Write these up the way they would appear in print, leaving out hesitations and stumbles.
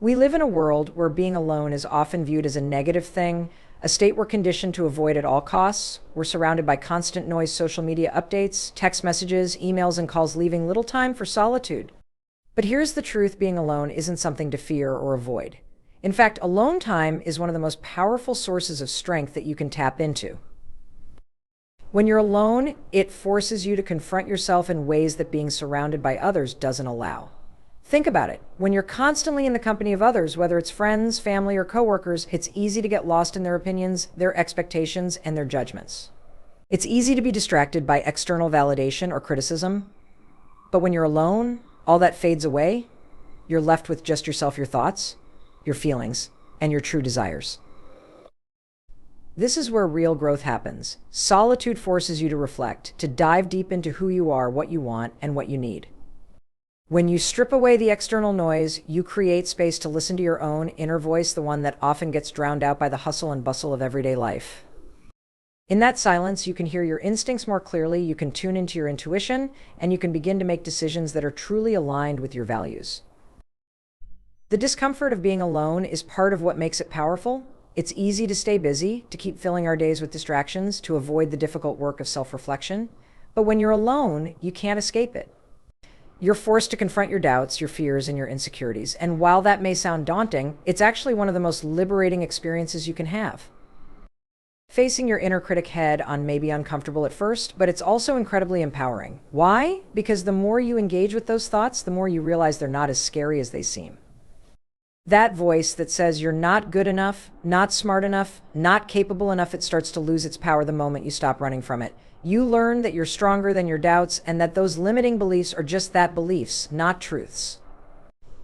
We live in a world where being alone is often viewed as a negative thing, a state we're conditioned to avoid at all costs. We're surrounded by constant noise, social media updates, text messages, emails, and calls, leaving little time for solitude. But here's the truth: being alone isn't something to fear or avoid. In fact, alone time is one of the most powerful sources of strength that you can tap into. When you're alone, it forces you to confront yourself in ways that being surrounded by others doesn't allow. Think about it. When you're constantly in the company of others, whether it's friends, family, or coworkers, it's easy to get lost in their opinions, their expectations, and their judgments. It's easy to be distracted by external validation or criticism. But when you're alone, all that fades away. You're left with just yourself, your thoughts, your feelings, and your true desires. This is where real growth happens. Solitude forces you to reflect, to dive deep into who you are, what you want, and what you need. When you strip away the external noise, you create space to listen to your own inner voice, the one that often gets drowned out by the hustle and bustle of everyday life. In that silence, you can hear your instincts more clearly, you can tune into your intuition, and you can begin to make decisions that are truly aligned with your values. The discomfort of being alone is part of what makes it powerful. It's easy to stay busy, to keep filling our days with distractions, to avoid the difficult work of self-reflection. But when you're alone, you can't escape it. You're forced to confront your doubts, your fears, and your insecurities. And while that may sound daunting, it's actually one of the most liberating experiences you can have. Facing your inner critic head on may be uncomfortable at first, but it's also incredibly empowering. Why? Because the more you engage with those thoughts, the more you realize they're not as scary as they seem. That voice that says you're not good enough, not smart enough, not capable enough, it starts to lose its power the moment you stop running from it. You learn that you're stronger than your doubts and that those limiting beliefs are just that, beliefs, not truths.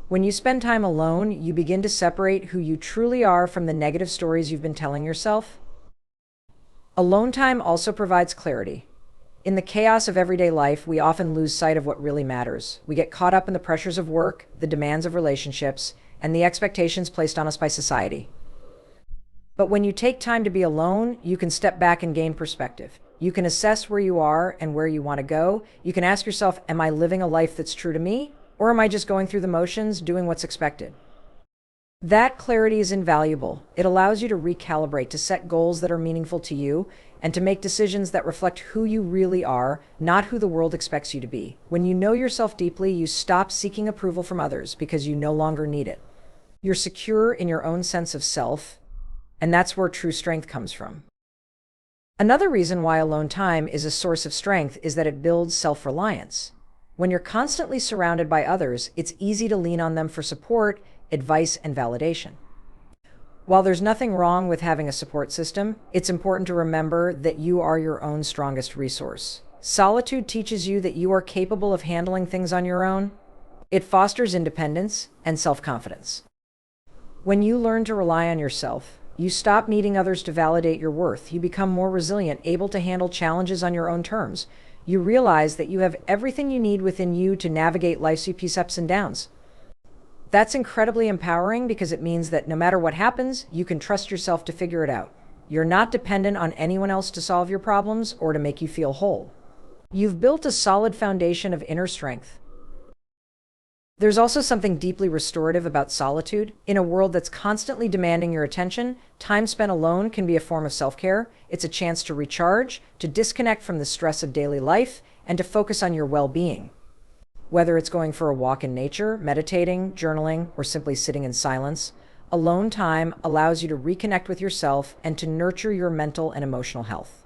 When you spend time alone, you begin to separate who you truly are from the negative stories you've been telling yourself. Alone time also provides clarity. In the chaos of everyday life, we often lose sight of what really matters. We get caught up in the pressures of work, the demands of relationships, and the expectations placed on us by society. But when you take time to be alone, you can step back and gain perspective. You can assess where you are and where you want to go. You can ask yourself, am I living a life that's true to me? Or am I just going through the motions, doing what's expected? That clarity is invaluable. It allows you to recalibrate, to set goals that are meaningful to you, and to make decisions that reflect who you really are, not who the world expects you to be. When you know yourself deeply, you stop seeking approval from others because you no longer need it. You're secure in your own sense of self, and that's where true strength comes from. Another reason why alone time is a source of strength is that it builds self-reliance. When you're constantly surrounded by others, it's easy to lean on them for support, advice, and validation. While there's nothing wrong with having a support system, it's important to remember that you are your own strongest resource. Solitude teaches you that you are capable of handling things on your own. It fosters independence and self-confidence. When you learn to rely on yourself, you stop needing others to validate your worth. You become more resilient, able to handle challenges on your own terms. You realize that you have everything you need within you to navigate life's ups and downs. That's incredibly empowering because it means that no matter what happens, you can trust yourself to figure it out. You're not dependent on anyone else to solve your problems or to make you feel whole. You've built a solid foundation of inner strength. There's also something deeply restorative about solitude. In a world that's constantly demanding your attention, time spent alone can be a form of self-care. It's a chance to recharge, to disconnect from the stress of daily life, and to focus on your well-being. Whether it's going for a walk in nature, meditating, journaling, or simply sitting in silence, alone time allows you to reconnect with yourself and to nurture your mental and emotional health.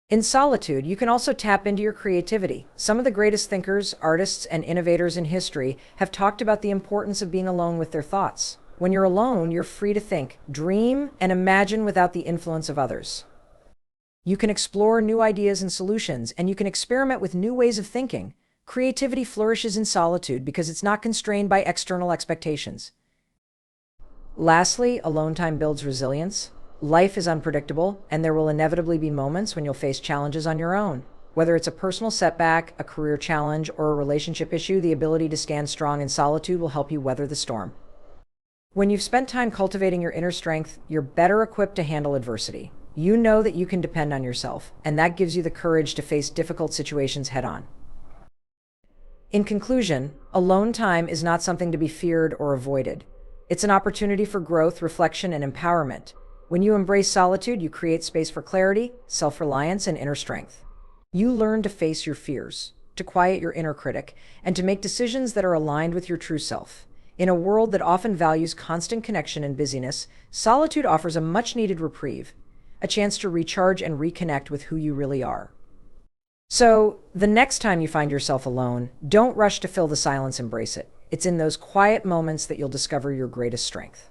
In solitude, you can also tap into your creativity. Some of the greatest thinkers, artists, and innovators in history have talked about the importance of being alone with their thoughts. When you're alone, you're free to think, dream, and imagine without the influence of others. You can explore new ideas and solutions, and you can experiment with new ways of thinking. Creativity flourishes in solitude because it's not constrained by external expectations. Lastly, alone time builds resilience. Life is unpredictable, and there will inevitably be moments when you'll face challenges on your own. Whether it's a personal setback, a career challenge, or a relationship issue, the ability to stand strong in solitude will help you weather the storm. When you've spent time cultivating your inner strength, you're better equipped to handle adversity. You know that you can depend on yourself, and that gives you the courage to face difficult situations head-on. In conclusion, alone time is not something to be feared or avoided. It's an opportunity for growth, reflection, and empowerment. When you embrace solitude, you create space for clarity, self-reliance, and inner strength. You learn to face your fears, to quiet your inner critic, and to make decisions that are aligned with your true self. In a world that often values constant connection and busyness, solitude offers a much-needed reprieve, a chance to recharge and reconnect with who you really are. So, the next time you find yourself alone, don't rush to fill the silence, embrace it. It's in those quiet moments that you'll discover your greatest strength.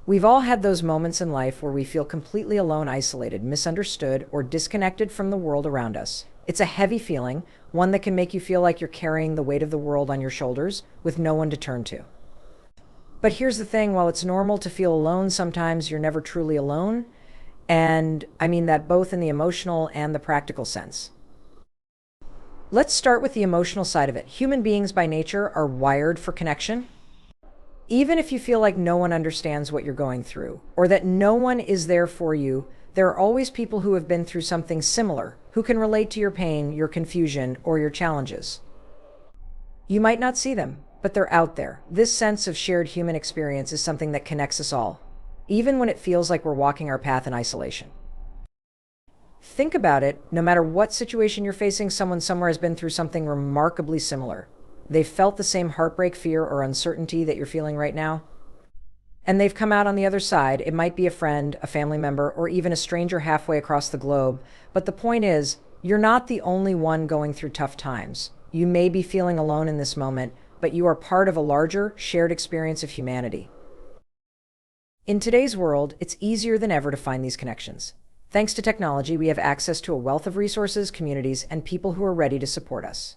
We've all had those moments in life where we feel completely alone, isolated, misunderstood, or disconnected from the world around us. It's a heavy feeling, one that can make you feel like you're carrying the weight of the world on your shoulders with no one to turn to. But here's the thing, while it's normal to feel alone, sometimes you're never truly alone. And I mean that both in the emotional and the practical sense. Let's start with the emotional side of it. Human beings by nature are wired for connection. Even if you feel like no one understands what you're going through, or that no one is there for you, there are always people who have been through something similar, who can relate to your pain, your confusion, or your challenges. You might not see them, but they're out there. This sense of shared human experience is something that connects us all, even when it feels like we're walking our path in isolation. Think about it, no matter what situation you're facing, someone somewhere has been through something remarkably similar. They've felt the same heartbreak, fear, or uncertainty that you're feeling right now. And they've come out on the other side. It might be a friend, a family member, or even a stranger halfway across the globe. But the point is, you're not the only one going through tough times. You may be feeling alone in this moment, but you are part of a larger, shared experience of humanity. In today's world, it's easier than ever to find these connections. Thanks to technology, we have access to a wealth of resources, communities, and people who are ready to support us.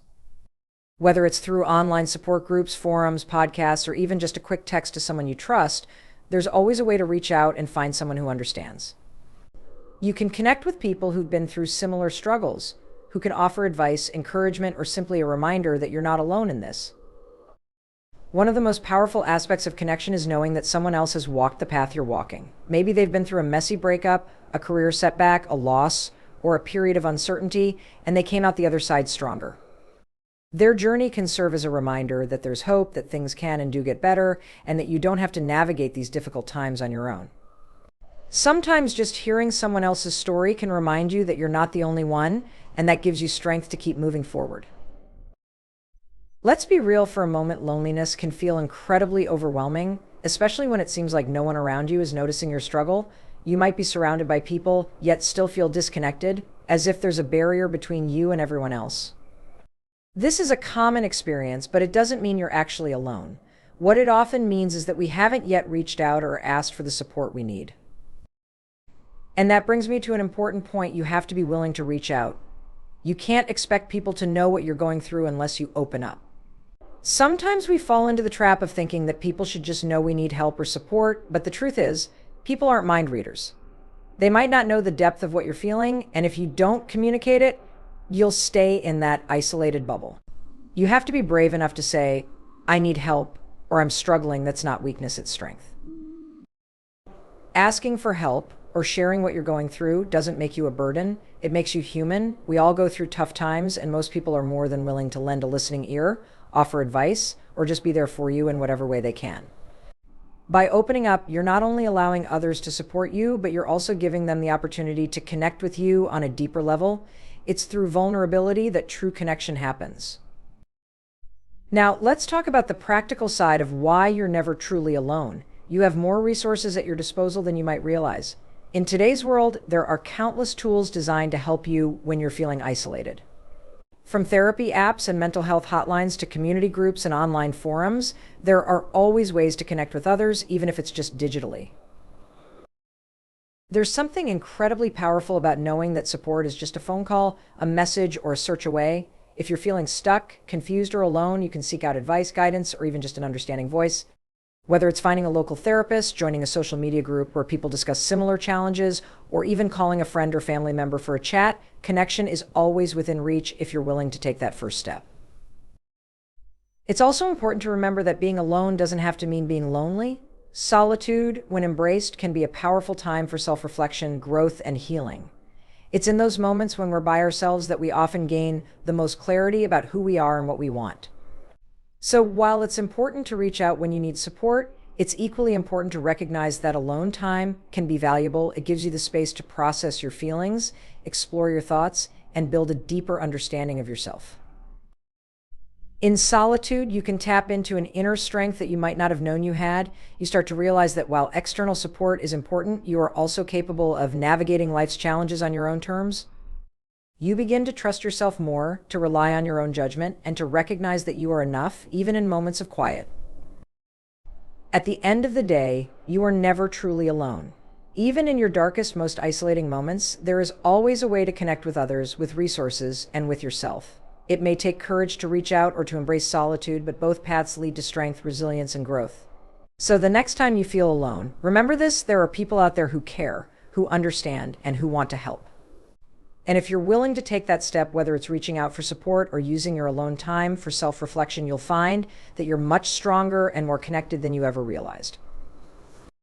Whether it's through online support groups, forums, podcasts, or even just a quick text to someone you trust, there's always a way to reach out and find someone who understands. You can connect with people who've been through similar struggles, who can offer advice, encouragement, or simply a reminder that you're not alone in this. One of the most powerful aspects of connection is knowing that someone else has walked the path you're walking. Maybe they've been through a messy breakup, a career setback, a loss, or a period of uncertainty, and they came out the other side stronger. Their journey can serve as a reminder that there's hope, that things can and do get better, and that you don't have to navigate these difficult times on your own. Sometimes just hearing someone else's story can remind you that you're not the only one, and that gives you strength to keep moving forward. Let's be real for a moment, loneliness can feel incredibly overwhelming, especially when it seems like no one around you is noticing your struggle. You might be surrounded by people, yet still feel disconnected, as if there's a barrier between you and everyone else. This is a common experience, but it doesn't mean you're actually alone. What it often means is that we haven't yet reached out or asked for the support we need. And that brings me to an important point. You have to be willing to reach out. You can't expect people to know what you're going through unless you open up. Sometimes we fall into the trap of thinking that people should just know we need help or support, but the truth is, people aren't mind readers. They might not know the depth of what you're feeling, and if you don't communicate it, you'll stay in that isolated bubble. You have to be brave enough to say, I need help, or I'm struggling. That's not weakness, it's strength. Asking for help or sharing what you're going through doesn't make you a burden. It makes you human. We all go through tough times, and most people are more than willing to lend a listening ear, offer advice, or just be there for you in whatever way they can. By opening up, you're not only allowing others to support you, but you're also giving them the opportunity to connect with you on a deeper level. It's through vulnerability that true connection happens. Now, let's talk about the practical side of why you're never truly alone. You have more resources at your disposal than you might realize. In today's world, there are countless tools designed to help you when you're feeling isolated. From therapy apps and mental health hotlines to community groups and online forums, there are always ways to connect with others, even if it's just digitally. There's something incredibly powerful about knowing that support is just a phone call, a message, or a search away. If you're feeling stuck, confused, or alone, you can seek out advice, guidance, or even just an understanding voice. Whether it's finding a local therapist, joining a social media group where people discuss similar challenges, or even calling a friend or family member for a chat, connection is always within reach if you're willing to take that first step. It's also important to remember that being alone doesn't have to mean being lonely. Solitude, when embraced, can be a powerful time for self-reflection, growth, and healing. It's in those moments when we're by ourselves that we often gain the most clarity about who we are and what we want. So while it's important to reach out when you need support, it's equally important to recognize that alone time can be valuable. It gives you the space to process your feelings, explore your thoughts, and build a deeper understanding of yourself. In solitude, you can tap into an inner strength that you might not have known you had. You start to realize that while external support is important, you are also capable of navigating life's challenges on your own terms. You begin to trust yourself more, to rely on your own judgment, and to recognize that you are enough, even in moments of quiet. At the end of the day, you are never truly alone. Even in your darkest, most isolating moments, there is always a way to connect with others, with resources, and with yourself. It may take courage to reach out or to embrace solitude, but both paths lead to strength, resilience, and growth. So the next time you feel alone, remember this: there are people out there who care, who understand, and who want to help. And if you're willing to take that step, whether it's reaching out for support or using your alone time for self-reflection, you'll find that you're much stronger and more connected than you ever realized.